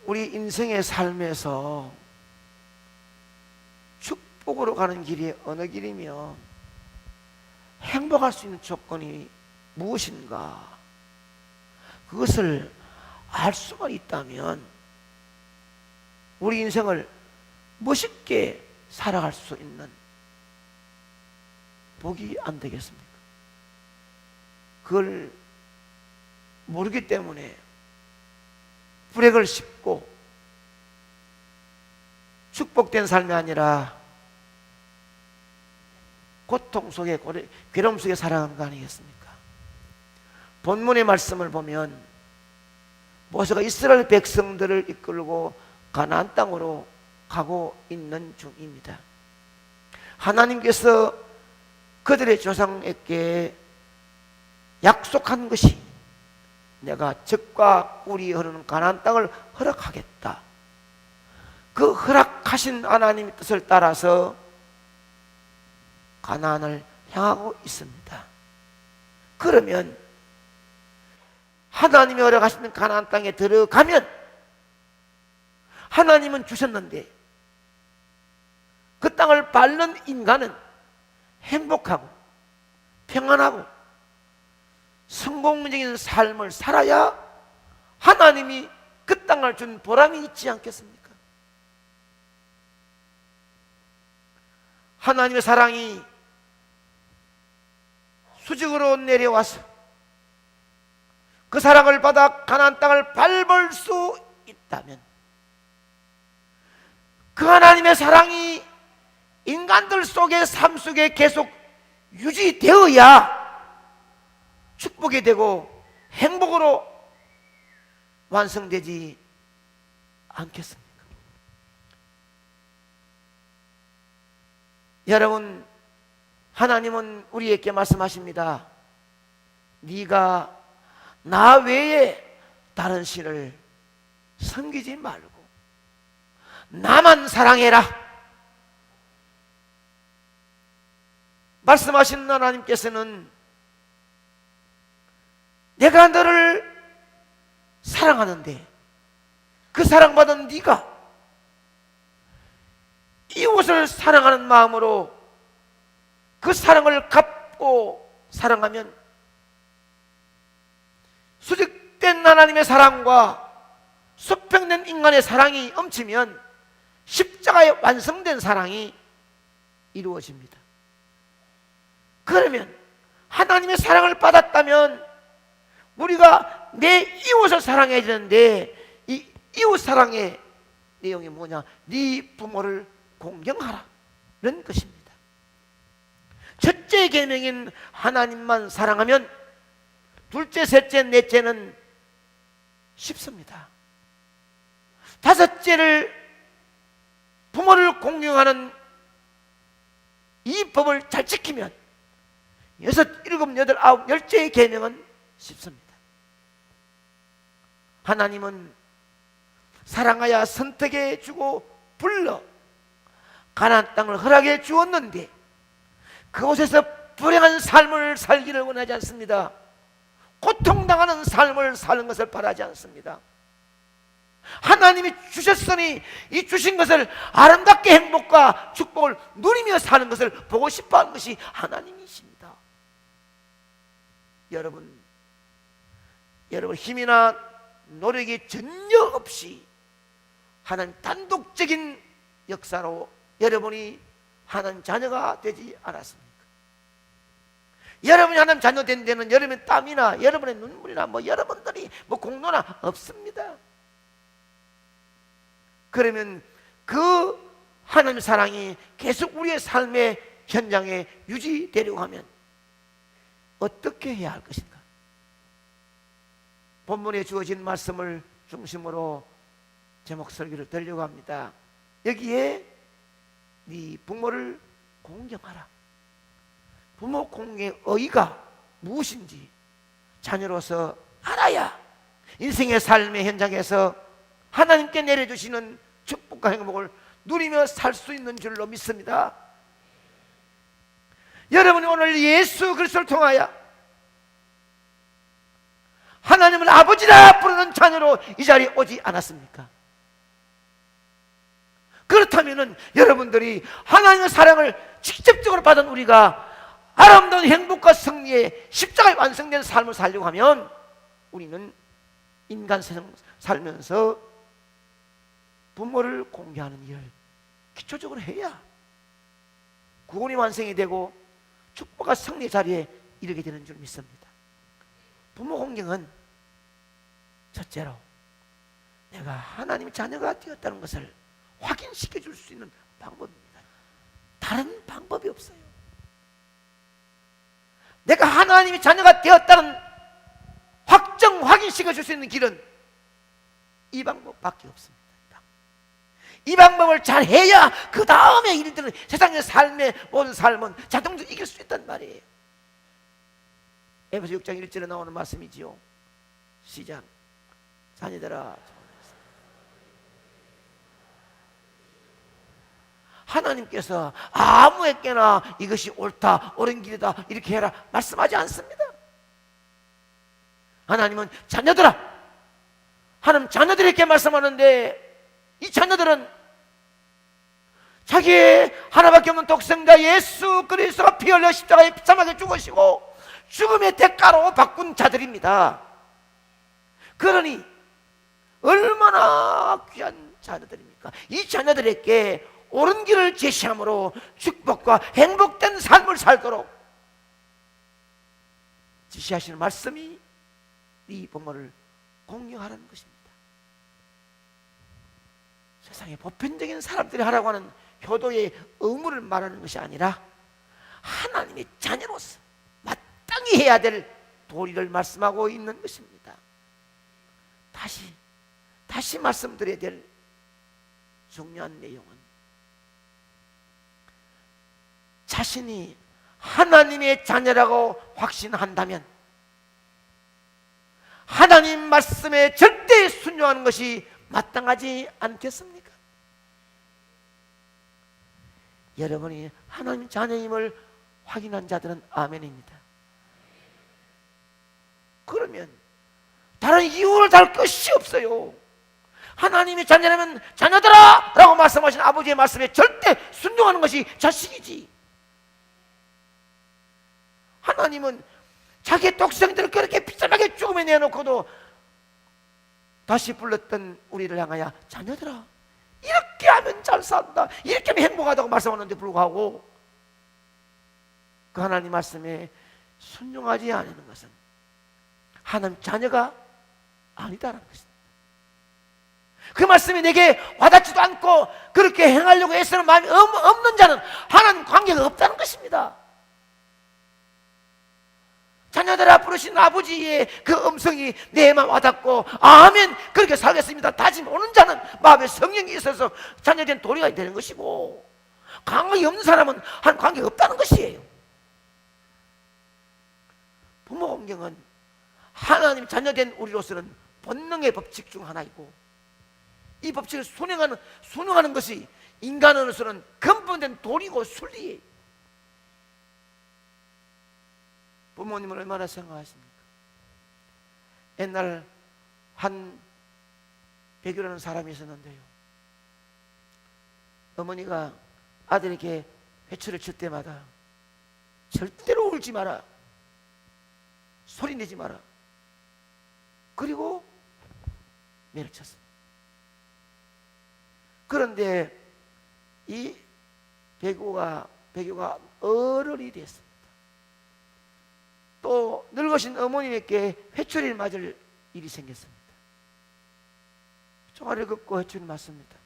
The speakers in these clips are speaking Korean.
우리 인생의 삶에서 축복으로 가는 길이 어느 길이며 행복할 수 있는 조건이 무엇인가, 그것을 알 수만 있다면 우리 인생을 멋있게 살아갈 수 있는 복이 안 되겠습니까? 그걸 모르기 때문에 불행을 씹고 축복된 삶이 아니라 고통 속에, 괴로움 속에 살아가는 거 아니겠습니까? 본문의 말씀을 보면 모세가 이스라엘 백성들을 이끌고 가나안 땅으로 가고 있는 중입니다. 하나님께서 그들의 조상에게 약속한 것이 내가 젖과 꿀이 흐르는 가나안 땅을 허락하겠다. 그 허락하신 하나님의 뜻을 따라서 가나안을 향하고 있습니다. 그러면 하나님이 허락하시는 가나안 땅에 들어가면 하나님은 주셨는데 그 땅을 밟는 인간은 행복하고 평안하고 성공적인 삶을 살아야 하나님이 그 땅을 준 보람이 있지 않겠습니까? 하나님의 사랑이 수직으로 내려와서 그 사랑을 받아 가나안 땅을 밟을 수 있다면 그 하나님의 사랑이 인간들 속의 삶 속에 계속 유지되어야 축복이 되고 행복으로 완성되지 않겠습니까? 여러분, 하나님은 우리에게 말씀하십니다. 네가 나 외에 다른 신을 섬기지 말고 나만 사랑해라. 말씀하신 하나님께서는 내가 너를 사랑하는데 그 사랑받은 네가 이웃을 사랑하는 마음으로 그 사랑을 갚고 사랑하면 수직된 하나님의 사랑과 수평된 인간의 사랑이 엄치면 십자가에 완성된 사랑이 이루어집니다. 그러면 하나님의 사랑을 받았다면 우리가 내 이웃을 사랑해야 되는데 이 이웃 사랑의 내용이 뭐냐? 네 부모를 공경하라는 것입니다. 첫째 계명인 하나님만 사랑하면 둘째, 셋째, 넷째는 쉽습니다. 다섯째를 부모를 공경하는 이 법을 잘 지키면 여섯, 일곱, 여덟, 아홉, 열째의 계명은 쉽습니다. 하나님은 사랑하여 선택해 주고 불러 가나안 땅을 허락해 주었는데 그곳에서 불행한 삶을 살기를 원하지 않습니다. 고통당하는 삶을 사는 것을 바라지 않습니다. 하나님이 주셨으니 이 주신 것을 아름답게 행복과 축복을 누리며 사는 것을 보고 싶어하는 것이 하나님이십니다. 여러분 힘이나 노력이 전혀 없이 하나님 단독적인 역사로 여러분이 하나님 자녀가 되지 않았습니까? 여러분이 하나님 자녀 된 데는 여러분의 땀이나 여러분의 눈물이나 여러분들이 공로나 없습니다. 그러면 그 하나님의 사랑이 계속 우리의 삶의 현장에 유지되려고 하면 어떻게 해야 할 것인가? 본문에 주어진 말씀을 중심으로 제목 설교를 드리려고 합니다. 여기에 네 부모를 공경하라. 부모 공경의 의의가 무엇인지 자녀로서 알아야 인생의 삶의 현장에서 하나님께 내려주시는 축복과 행복을 누리며 살 수 있는 줄로 믿습니다. 여러분이 오늘 예수 그리스도를 통하여 하나님을 아버지라 부르는 자녀로 이 자리에 오지 않았습니까? 그렇다면 여러분들이 하나님의 사랑을 직접적으로 받은 우리가 아름다운 행복과 승리의 십자가에 완성된 삶을 살려고 하면 우리는 인간 세상 살면서 부모를 공경하는 일을 기초적으로 해야 구원이 완성이 되고 축복과 승리의 자리에 이르게 되는 줄 믿습니다. 부모 공경은 첫째로 내가 하나님의 자녀가 되었다는 것을 확인시켜 줄 수 있는 방법입니다. 다른 방법이 없어요. 내가 하나님의 자녀가 되었다는 확인시켜 줄 수 있는 길은 이 방법밖에 없습니다. 이 방법을 잘 해야 그 다음에 일들은 세상의 삶의 모든 삶은 자동적으로 이길 수 있단 말이에요. 에베소 6장 1절에 나오는 말씀이지요. 시작. 자녀들아, 하나님께서 아무에게나 이것이 옳다, 옳은 길이다 이렇게 해라 말씀하지 않습니다. 하나님은 자녀들아, 하나님 자녀들에게 말씀하는데 이 자녀들은 자기의 하나밖에 없는 독생자 예수 그리스도가 피 흘려 십자가에 비참하게 죽으시고 죽음의 대가로 바꾼 자들입니다. 그러니 얼마나 귀한 자녀들입니까? 이 자녀들에게 옳은 길을 제시함으로 축복과 행복된 삶을 살도록 지시하시는 말씀이 이 부모를 공경하라는 것입니다. 세상에 보편적인 사람들이 하라고 하는 효도의 의무를 말하는 것이 아니라 하나님의 자녀로서 마땅히 해야 될 도리를 말씀하고 있는 것입니다. 다시 말씀드려야 될 중요한 내용은 자신이 하나님의 자녀라고 확신한다면 하나님 말씀에 절대 순종하는 것이 마땅하지 않겠습니까? 여러분이 하나님 자녀임을 확인한 자들은 아멘입니다. 그러면 다른 이유를 달 것이 없어요. 하나님의 자녀라면 자녀들아 라고 말씀하신 아버지의 말씀에 절대 순종하는 것이 자식이지. 하나님은 자기의 독생들을 그렇게 비참하게 죽음에 내놓고도 다시 불렀던 우리를 향하여 자녀들아 이렇게 하면 잘 산다, 이렇게 하면 행복하다고 말씀하는데 불구하고 그 하나님 말씀에 순종하지 않는 것은 하나님 자녀가 아니다라는 것입니다. 그 말씀이 내게 와닿지도 않고 그렇게 행하려고 애쓰는 마음이 없는 자는 하나님 관계가 없다는 것입니다. 자녀들아 부르신 아버지의 그 음성이 내 마음 와닿고 아멘 그렇게 살겠습니다 다짐 오는 자는 마음에 성령이 있어서 자녀된 도리가 되는 것이고 감각이 없는 사람은 한 관계가 없다는 것이에요. 부모 공경은 하나님 자녀된 우리로서는 본능의 법칙 중 하나이고 이 법칙을 순응하는 것이 인간으로서는 근본된 도리고 순리예요. 부모님을 얼마나 생각하십니까? 옛날 한 백유라는 사람이 있었는데요, 어머니가 아들에게 회초리를 칠 때마다 절대로 울지 마라, 소리 내지 마라, 그리고 매를 쳤습니다. 그런데 이 백유가 어른이 됐습니다. 또 늙으신 어머님에게 회초리를 맞을 일이 생겼습니다. 총알을 긋고 회초리를 맞습니다.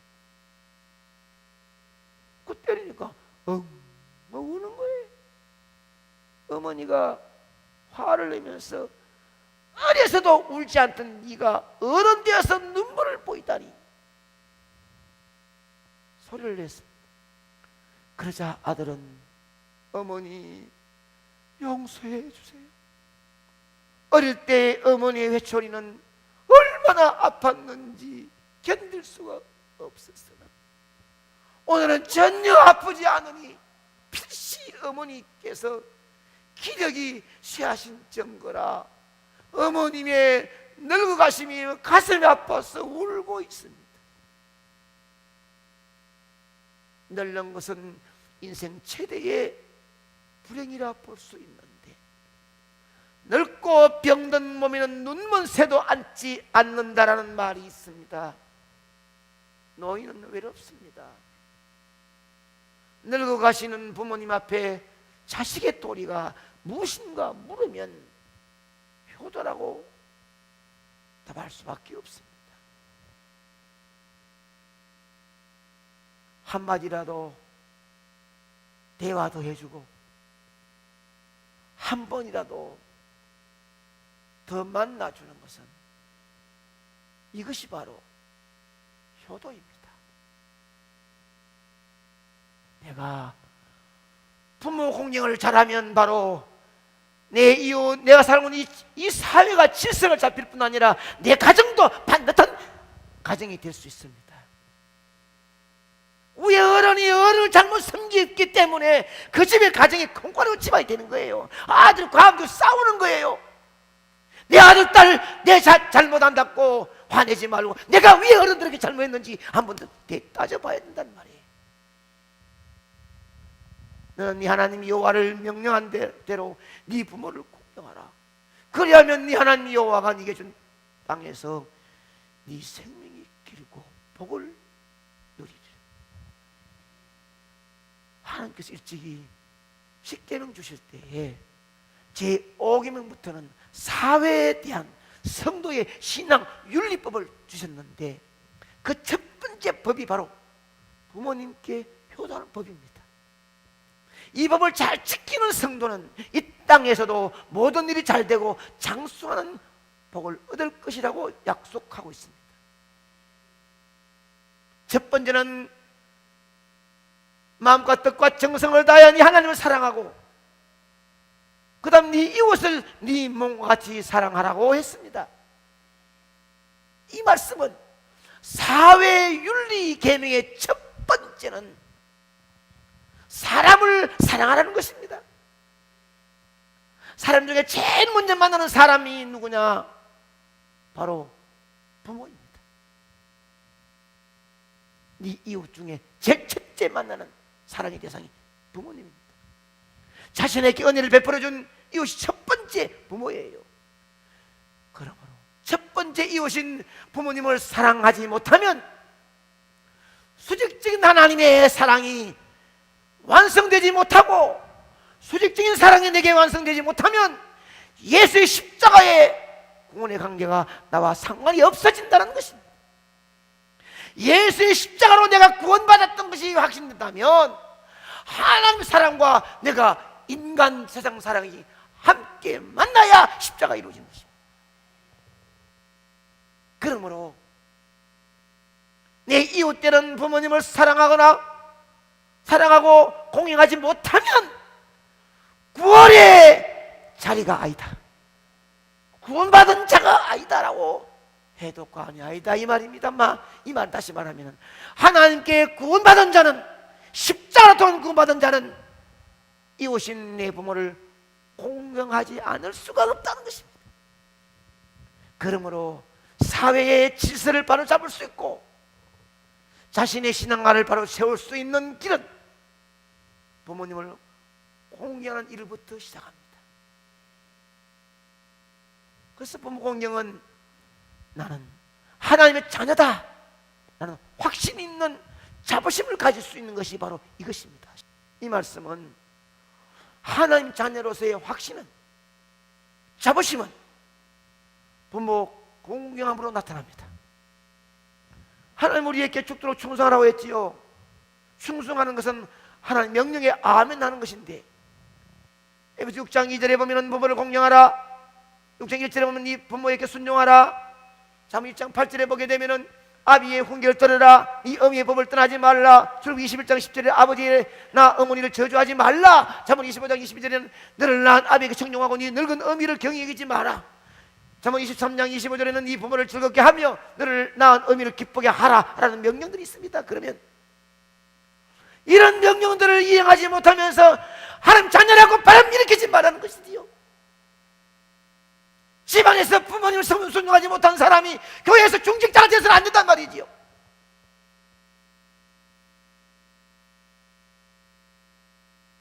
그 때리니까 우는 거예요. 어머니가 화를 내면서 어려서도 울지 않던 네가 어른 되어서 눈물을 보이다니 소리를 냈습니다. 그러자 아들은 어머니 용서해 주세요. 어릴 때 어머니의 회초리는 얼마나 아팠는지 견딜 수가 없었으나 오늘은 전혀 아프지 않으니 필시 어머니께서 기력이 쇠하신 증거라 어머님의 늙어가심이 가슴이 아파서 울고 있습니다. 늙는 것은 인생 최대의 불행이라 볼 수 있는데, 늙고 병든 몸에는 눈먼 새도 앉지 않는다라는 말이 있습니다. 노인은 외롭습니다. 늙어 가시는 부모님 앞에 자식의 도리가 무엇인가 물으면 효도라고 답할 수밖에 없습니다. 한마디라도 대화도 해주고 한 번이라도 더 만나주는 것은, 이것이 바로 효도입니다. 내가 부모 공경을 잘하면 바로 내 이웃, 내가 살고 있는 이 사회가 질서가 잡힐 뿐 아니라 내 가정도 반듯한 가정이 될 수 있습니다. 우리 어른이 어른을 잘못 섬기기 때문에 그 집의 가정이 콩가루 집안이 되는 거예요. 아들과 아버지 싸우는 거예요. 내 아들, 딸, 내 잘못한다고 화내지 말고 내가 왜 어른들에게 잘못했는지 한 번 더 따져봐야 된단 말이에요. 너는 네 하나님 여호와를 명령한 대로 네 부모를 공경하라. 그리하면 네 하나님 여호와가 네게 준 땅에서 네 생명이 길고 복을 누리리라. 하나님께서 일찍이 십계명 주실 때에 제5계명부터는 사회에 대한 성도의 신앙 윤리법을 주셨는데, 그 첫 번째 법이 바로 부모님께 효도하는 법입니다. 이 법을 잘 지키는 성도는 이 땅에서도 모든 일이 잘 되고 장수하는 복을 얻을 것이라고 약속하고 있습니다. 첫 번째는 마음과 뜻과 정성을 다하여 네 하나님을 사랑하고, 그 다음 네 이웃을 네 몸과 같이 사랑하라고 했습니다. 이 말씀은 사회윤리 계명의 첫 번째는 사람을 사랑하라는 것입니다. 사람 중에 제일 먼저 만나는 사람이 누구냐? 바로 부모입니다. 네 이웃 중에 제일 첫째 만나는 사랑의 대상이 부모님입니다. 자신에게 은혜를 베풀어준 이웃이 첫 번째 부모예요. 그러므로 첫 번째 이웃인 부모님을 사랑하지 못하면 수직적인 하나님의 사랑이 완성되지 못하고, 수직적인 사랑이 내게 완성되지 못하면 예수의 십자가의 구원의 관계가 나와 상관이 없어진다는 것입니다. 예수의 십자가로 내가 구원받았던 것이 확신된다면 하나님의 사랑과 내가 인간 세상 사랑이 함께 만나야 십자가 이루어지는 것입니다. 그러므로 내 이웃되는 부모님을 사랑하고 공경하지 못하면 구원의 자리가 아니다, 구원받은 자가 아니다라고 해도 과언이 아니다 이 말입니다. 이 말 다시 말하면 하나님께 구원받은 자는, 십자가로 통한 구원받은 자는 이웃인 내 부모를 공경하지 않을 수가 없다는 것입니다. 그러므로 사회의 질서를 바로 잡을 수 있고 자신의 신앙관을 바로 세울 수 있는 길은 부모님을 공경하는 일부터 시작합니다. 그래서 부모 공경은 나는 하나님의 자녀다 라는 확신 있는 자부심을 가질 수 있는 것이 바로 이것입니다. 이 말씀은 하나님 자녀로서의 확신은, 자부심은 부모 공경함으로 나타납니다. 하나님 우리에게 죽도록 충성하라고 했지요. 충성하는 것은 하나님 명령에 아멘하는 것인데, 에베소 6장 2절에 보면 부모를 공경하라, 6장 1절에 보면 네 부모에게 순종하라, 잠언 1장 8절에 보게 되면은 아비의 훈계를 들으라, 이 어미의 법을 떠나지 말라, 출애굽 21장 10절에 아버지나 어머니를 저주하지 말라, 잠언 25장 22절에는 너를 낳은 아비에게 청종하고 네 늙은 어미를 경히 여기지 마라, 잠언 23장 25절에는 네 부모를 즐겁게 하며 너를 낳은 어미를 기쁘게 하라 라는 명령들이 있습니다. 그러면 이런 명령들을 이행하지 못하면서 하나님 자녀라고 바람 일으키지 말라는 것이지요. 집안에서 부모님을 순종하지 못한 사람이 교회에서 중직자가 되어서는 안 된단 말이지요.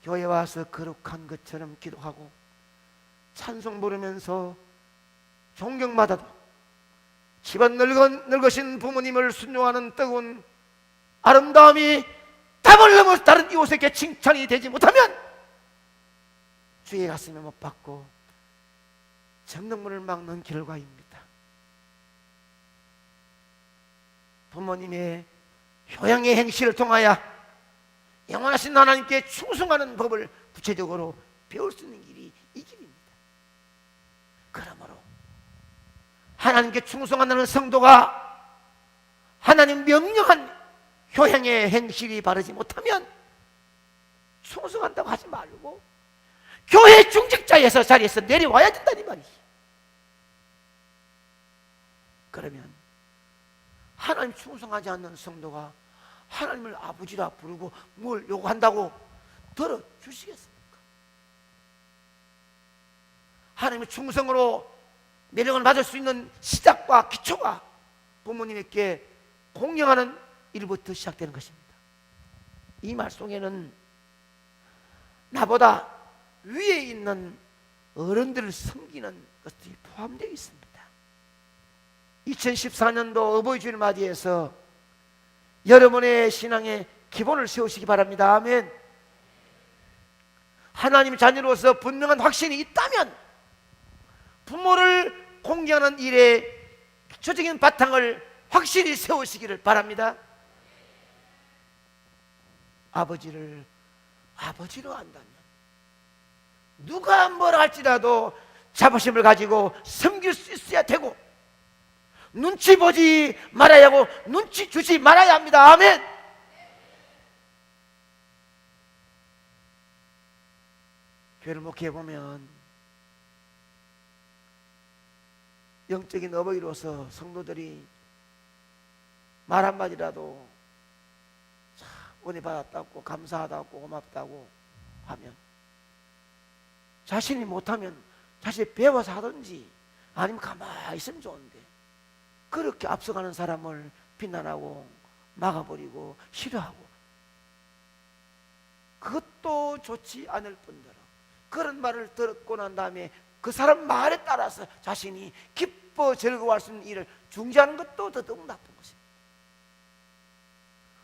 교회 와서 거룩한 것처럼 기도하고 찬송 부르면서 존경받아도 집안 늙으신 부모님을 순종하는 뜨거운 아름다움이 담을 넘어 다른 이웃에게 칭찬이 되지 못하면 주의 가슴에 못 박고 정능문을 막는 결과입니다. 부모님의 효양의 행실을 통하여 영원하신 하나님께 충성하는 법을 구체적으로 배울 수 있는 길이 이 길입니다. 그러므로 하나님께 충성한다는 성도가 하나님 명령한 효양의 행실이 바르지 못하면 충성한다고 하지 말고 교회 중직자에서 자리에서 내려와야 된다는 말이지. 그러면 하나님 충성하지 않는 성도가 하나님을 아버지라 부르고 뭘 요구한다고 들어주시겠습니까? 하나님의 충성으로 매력을 받을 수 있는 시작과 기초가 부모님께 공경하는 일부터 시작되는 것입니다. 이 말 속에는 나보다 위에 있는 어른들을 섬기는 것들이 포함되어 있습니다. 2014년도 어버이 주일 맞이해서 여러분의 신앙의 기본을 세우시기 바랍니다. 아멘. 하나님 자녀로서 분명한 확신이 있다면 부모를 공경하는 일에 기초적인 바탕을 확실히 세우시기를 바랍니다. 아버지를 아버지로 한다면 누가 뭐라 할지라도 자부심을 가지고 섬길 수 있어야 되고 눈치 보지 말아야 하고 눈치 주지 말아야 합니다. 아멘. 교회를 목회해보면 영적인 어버이로서 성도들이 말 한마디라도 참 은혜 받았다고 감사하다고 고맙다고 하면 자신이 못하면 자신이 배워서 하든지 아니면 가만히 있으면 좋은데 그렇게 앞서가는 사람을 비난하고 막아버리고 싫어하고 그것도 좋지 않을 뿐더러 그런 말을 듣고 난 다음에 그 사람 말에 따라서 자신이 기뻐 즐거워할 수 있는 일을 중지하는 것도 더더욱 나쁜 것입니다.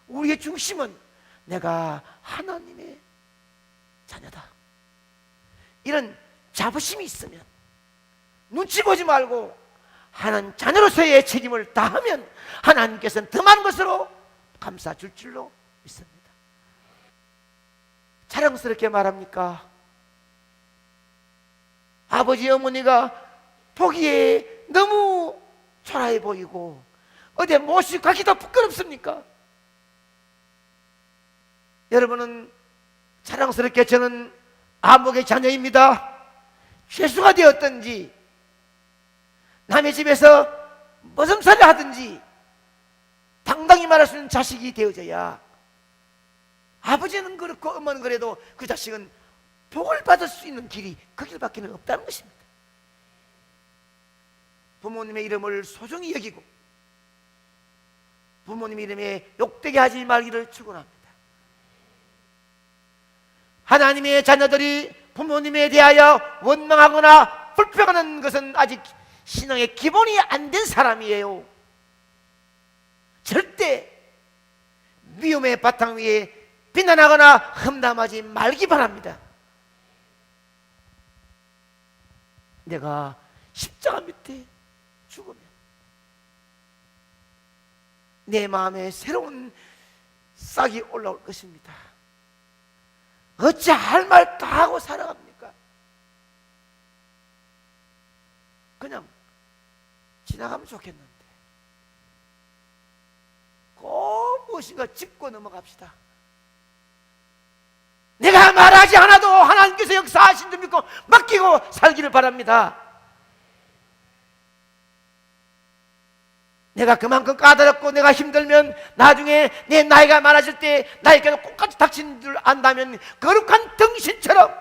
우리의 중심은 내가 하나님의 자녀다, 이런 자부심이 있으면 눈치 보지 말고 하나님 자녀로서의 책임을 다하면 하나님께서는 더 많은 것으로 감싸 줄 줄로 믿습니다. 자랑스럽게 말합니까? 아버지 어머니가 보기에 너무 초라해 보이고 어디에 모시고 가기도 부끄럽습니까? 여러분은 자랑스럽게 저는 아목의 자녀입니다, 죄수가 되었든지 남의 집에서 머슴살이를 하든지 당당히 말할 수 있는 자식이 되어져야 아버지는 그렇고 엄마는 그래도 그 자식은 복을 받을 수 있는 길이 그 길밖에 없다는 것입니다. 부모님의 이름을 소중히 여기고 부모님 이름에 욕되게 하지 말기를 축원합니다. 하나님의 자녀들이 부모님에 대하여 원망하거나 불평하는 것은 아직 신앙의 기본이 안 된 사람이에요. 절대 미움의 바탕 위에 비난하거나 험담하지 말기 바랍니다. 내가 십자가 밑에 죽으면 내 마음에 새로운 싹이 올라올 것입니다. 어찌 할 말 다 하고 살아갑니까? 그냥 지나가면 좋겠는데 꼭 무엇인가 짚고 넘어갑시다. 내가 말하지 않아도 하나님께서 역사하신 줄 믿고 맡기고 살기를 바랍니다. 내가 그만큼 까다롭고 내가 힘들면 나중에 내 나이가 많아질 때 나에게도 똑같이 닥친 줄 안다면 거룩한 등신처럼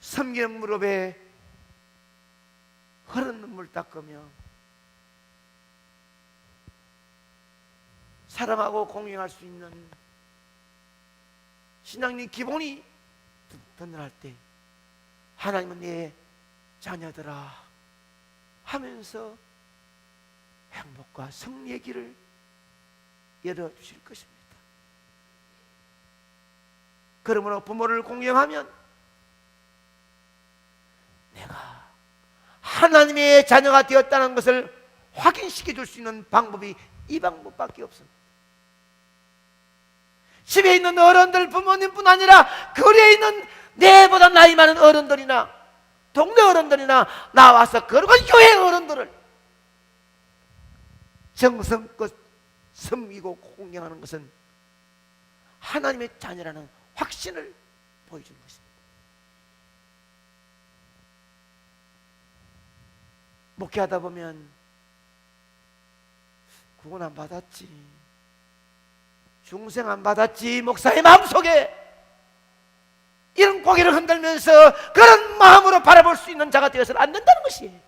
섬기는 무릎에 흐른 눈물 닦으며 사랑하고 공경할 수 있는 신앙의 기본이 든든할 때 하나님은 내 자녀들아 하면서 행복과 승리의 길을 열어주실 것입니다. 그러므로 부모를 공경하면 내가 하나님의 자녀가 되었다는 것을 확인시켜 줄 수 있는 방법이 이 방법밖에 없습니다. 집에 있는 어른들, 부모님뿐 아니라 거리에 있는 내보다 나이 많은 어른들이나 동네 어른들이나 나와서 거룩한 교회 어른들을 정성껏 섬기고 공경하는 것은 하나님의 자녀라는 확신을 보여주는 것입니다. 목회하다 보면 구원 안 받았지, 중생 안 받았지, 목사의 마음속에 이런 고개를 흔들면서 그런 마음으로 바라볼 수 있는 자가 되어서는 안 된다는 것이에요.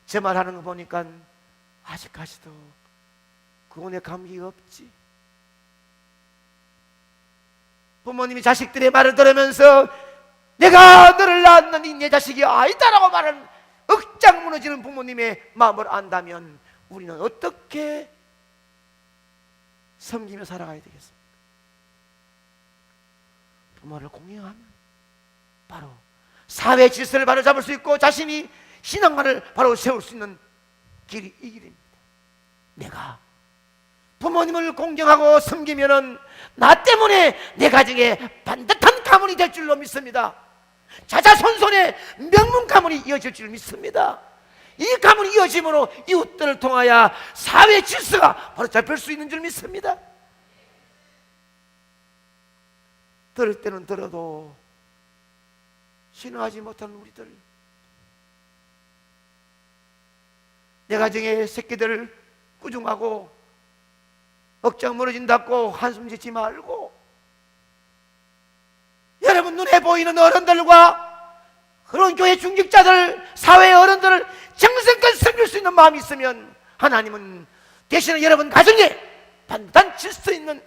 제 말하는 거 보니까 아직까지도 구원의 감기가 없지. 부모님이 자식들의 말을 들으면서 내가 너를 낳았느니 내 자식이 아니다라고 말하는 억장 무너지는 부모님의 마음을 안다면 우리는 어떻게 섬기며 살아가야 되겠습니까? 부모를 공경하면 바로 사회 질서를 바로 잡을 수 있고 자신이 신앙관을 바로 세울 수 있는 길이 이 길입니다. 내가 부모님을 공경하고 섬기면은 나 때문에 내 가정에 반듯한 가문이 될 줄로 믿습니다. 자자손손의 명문 가문이 이어질 줄 믿습니다. 이 가문이 이어짐으로 이웃들을 통하여 사회 질서가 바로 잡힐 수 있는 줄 믿습니다. 들을 때는 들어도 신뢰하지 못하는 우리들, 내 가정의 새끼들을 꾸중하고 억장 무너진다고 한숨 짓지 말고 여러분 눈에 보이는 어른들과 그런 교회 중직자들, 사회의 어른들을 정성껏 섬길 수 있는 마음이 있으면 하나님은 대신에 여러분 가정에 단단 질서 있는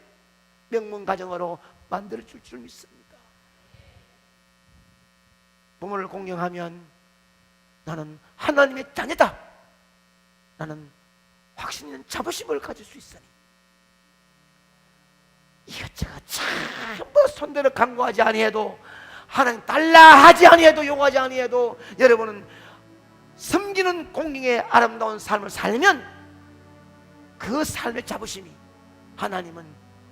명문 가정으로 만들어 줄 줄 믿습니다. 부모를 공경하면 나는 하나님의 자녀다, 나는 확신 있는 자부심을 가질 수 있으니 이것저것 전부 손대로 간구하지 아니해도 하나님 달라 하지 아니해도 요구하지 아니해도 여러분은 섬기는 공경의 아름다운 삶을 살면 그 삶의 자부심이 하나님은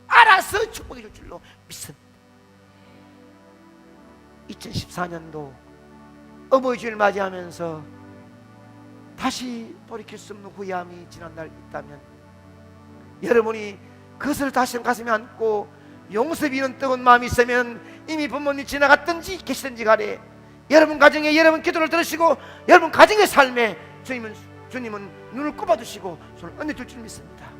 알아서 축복해 줄 줄로 믿습니다. 2014년도 어버이 주일 맞이하면서 다시 돌이킬 수 없는 후회함이 지난날 있다면 여러분이 그것을 다시 가슴에 안고 용서비는 뜨거운 마음이 있으면 이미 부모님 지나갔든지 계시든지 간에 여러분 가정에 여러분 기도를 들으시고 여러분 가정의 삶에 주님은 눈을 꼽아두시고 손을 얹어줄 줄 믿습니다.